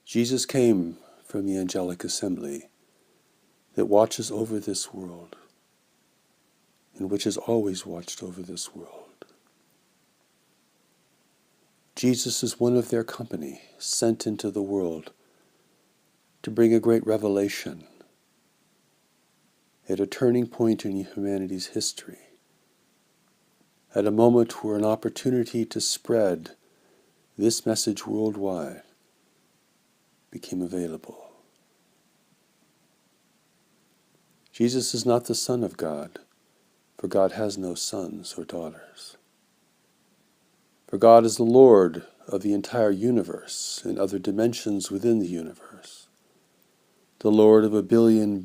Jesus came from the angelic assembly that watches over this world, and which has always watched over this world. Jesus is one of their company, sent into the world to bring a great revelation at a turning point in humanity's history, at a moment where an opportunity to spread this message worldwide became available. Jesus is not the Son of God, for God has no sons or daughters. For God is the Lord of the entire universe and other dimensions within the universe, the Lord of a billion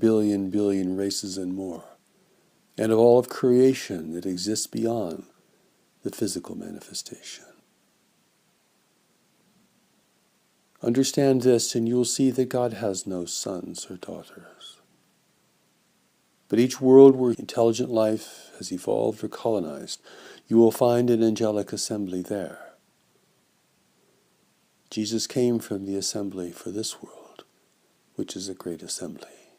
races and more, and of all of creation that exists beyond the physical manifestation. Understand this, and you will see that God has no sons or daughters. But each world where intelligent life has evolved or colonized, you will find an angelic assembly there. Jesus came from the assembly for this world, which is a great assembly.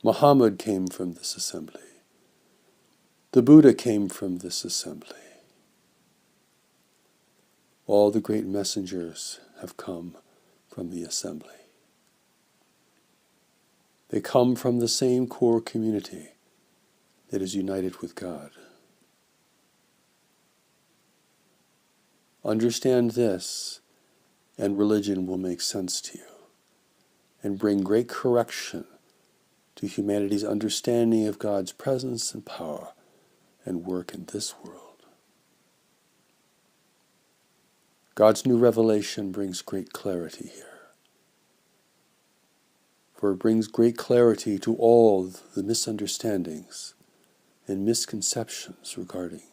Muhammad came from this assembly. The Buddha came from this assembly. All the great messengers have come from the assembly. They come from the same core community that is united with God. Understand this, and religion will make sense to you and bring great correction to humanity's understanding of God's presence and power and work in this world. God's new revelation brings great clarity here. For it brings great clarity to all the misunderstandings and misconceptions regarding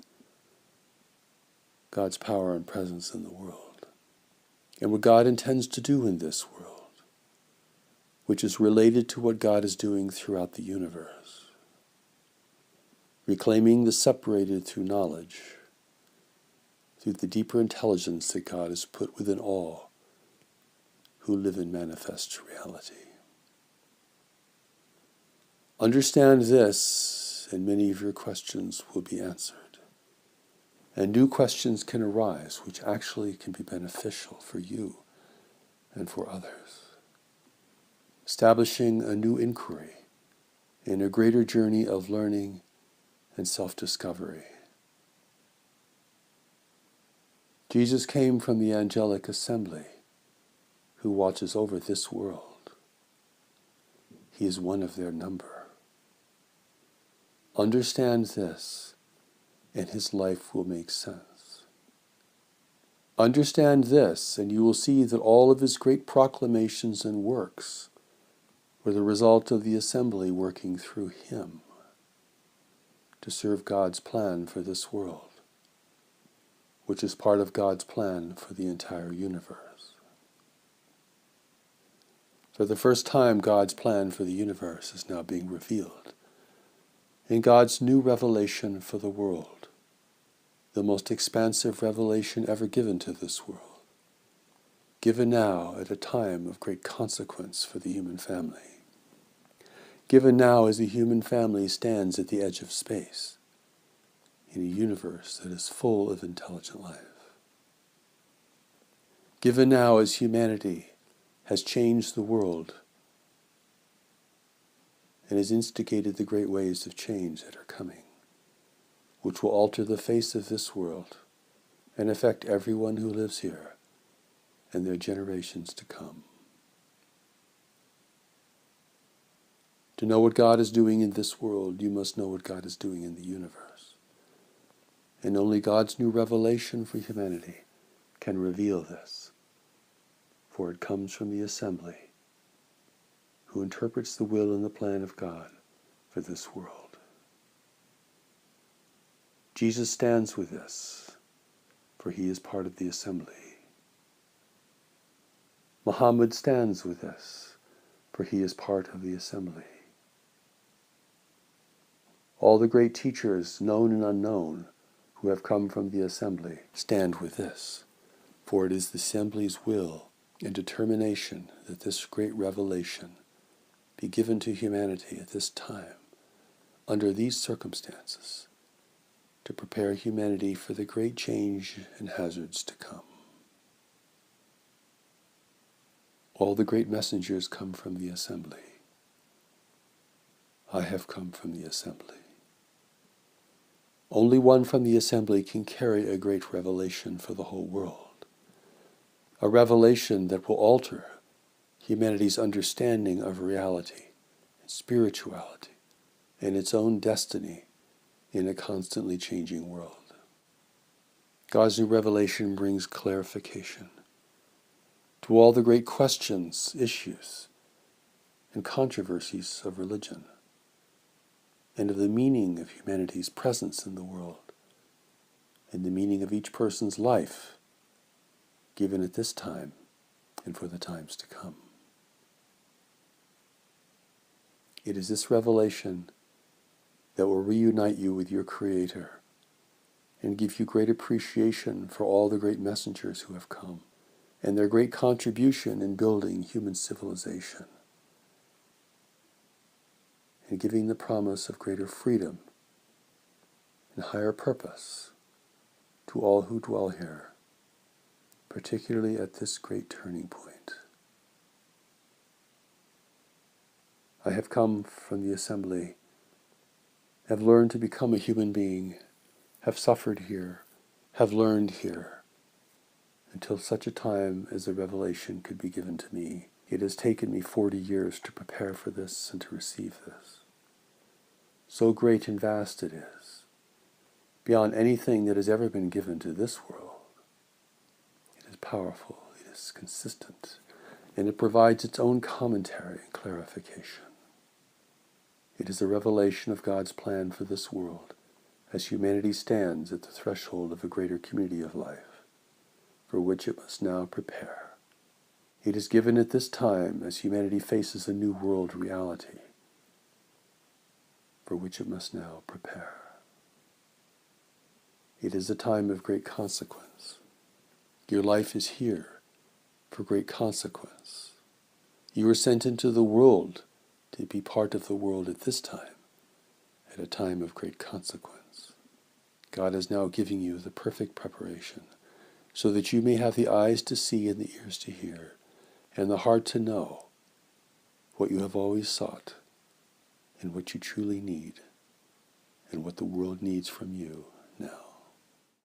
God's power and presence in the world, and what God intends to do in this world, which is related to what God is doing throughout the universe, reclaiming the separated through knowledge, through the deeper intelligence that God has put within all who live in manifest reality. Understand this, and many of your questions will be answered. And new questions can arise, which actually can be beneficial for you and for others. Establishing a new inquiry in a greater journey of learning and self-discovery. Jesus came from the angelic assembly who watches over this world. He is one of their number. Understand this, and his life will make sense. Understand this, and you will see that all of his great proclamations and works were the result of the assembly working through him to serve God's plan for this world, which is part of God's plan for the entire universe. For the first time, God's plan for the universe is now being revealed in God's new revelation for the world, the most expansive revelation ever given to this world, given now at a time of great consequence for the human family, given now as the human family stands at the edge of space, in a universe that is full of intelligent life, given now as humanity has changed the world and has instigated the great waves of change that are coming, which will alter the face of this world and affect everyone who lives here and their generations to come. To know what God is doing in this world, you must know what God is doing in the universe. And only God's new revelation for humanity can reveal this, for it comes from the assembly who interprets the will and the plan of God for this world. Jesus stands with this, for he is part of the assembly. Muhammad stands with this, for he is part of the assembly. All the great teachers, known and unknown, who have come from the assembly, stand with this, for it is the assembly's will and determination that this great revelation be given to humanity at this time, under these circumstances, to prepare humanity for the great change and hazards to come. All the great messengers come from the assembly. I have come from the assembly. Only one from the assembly can carry a great revelation for the whole world, a revelation that will alter humanity's understanding of reality and spirituality and its own destiny in a constantly changing world. God's new revelation brings clarification to all the great questions, issues, and controversies of religion, and of the meaning of humanity's presence in the world, and the meaning of each person's life, given at this time and for the times to come. It is this revelation that will reunite you with your Creator and give you great appreciation for all the great messengers who have come and their great contribution in building human civilization and giving the promise of greater freedom and higher purpose to all who dwell here, particularly at this great turning point. I have come from the assembly, have learned to become a human being, have suffered here, have learned here, until such a time as the revelation could be given to me. It has taken me 40 years to prepare for this and to receive this. So great and vast it is, beyond anything that has ever been given to this world. It is powerful, it is consistent, and it provides its own commentary and clarification. It is a revelation of God's plan for this world as humanity stands at the threshold of a greater community of life, for which it must now prepare. It is given at this time as humanity faces a new world reality, for which it must now prepare. It is a time of great consequence. Your life is here for great consequence. You are sent into the world to be part of the world at this time, at a time of great consequence. God is now giving you the perfect preparation, so that you may have the eyes to see and the ears to hear, and the heart to know what you have always sought, and what you truly need, and what the world needs from you now.